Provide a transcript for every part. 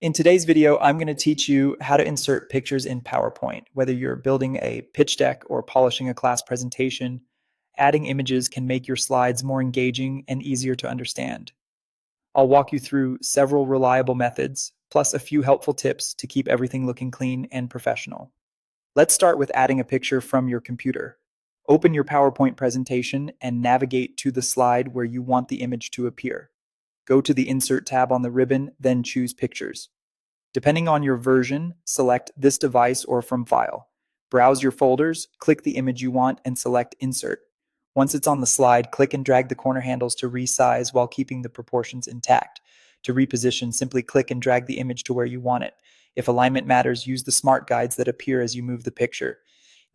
In today's video, I'm going to teach you how to insert pictures in PowerPoint. Whether you're building a pitch deck or polishing a class presentation, adding images can make your slides more engaging and easier to understand. I'll walk you through several reliable methods, plus a few helpful tips to keep everything looking clean and professional. Let's start with adding a picture from your computer. Open your PowerPoint presentation and navigate to the slide where you want the image to appear. Go to the Insert tab on the ribbon, then choose Pictures. Depending on your version, select this device or from file. Browse your folders, click the image you want, and select Insert. Once it's on the slide, click and drag the corner handles to resize while keeping the proportions intact. To reposition, simply click and drag the image to where you want it. If alignment matters, use the smart guides that appear as you move the picture.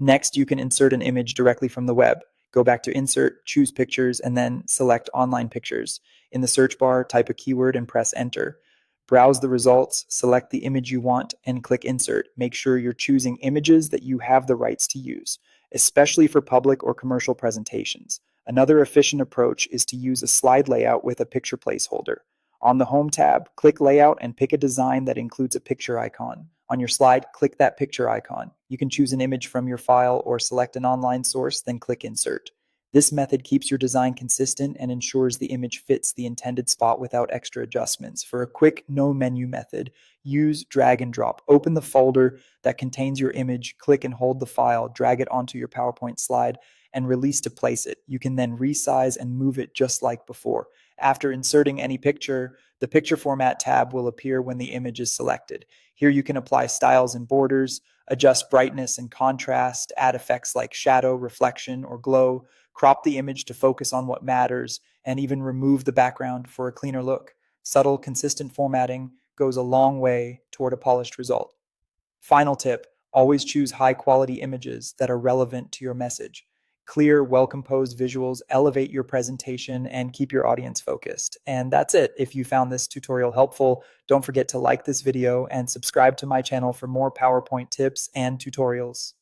Next, you can insert an image directly from the web. Go back to Insert, choose Pictures, and then select Online Pictures. In the search bar, type a keyword and press Enter. Browse the results, select the image you want, and click Insert. Make sure you're choosing images that you have the rights to use, especially for public or commercial presentations. Another efficient approach is to use a slide layout with a picture placeholder. On the Home tab, click Layout and pick a design that includes a picture icon. On your slide, click that picture icon. You can choose an image from your file or select an online source, then click Insert. This method keeps your design consistent and ensures the image fits the intended spot without extra adjustments. For a quick no-menu method, use drag and drop. Open the folder that contains your image, click and hold the file, drag it onto your PowerPoint slide, and release to place it. You can then resize and move it just like before. After inserting any picture, the Picture Format tab will appear when the image is selected. Here you can apply styles and borders, adjust brightness and contrast, add effects like shadow, reflection, or glow, crop the image to focus on what matters, and even remove the background for a cleaner look. Subtle, consistent formatting goes a long way toward a polished result. Final tip, always choose high-quality images that are relevant to your message. Clear, well-composed visuals elevate your presentation and keep your audience focused. And that's it. If you found this tutorial helpful, don't forget to like this video and subscribe to my channel for more PowerPoint tips and tutorials.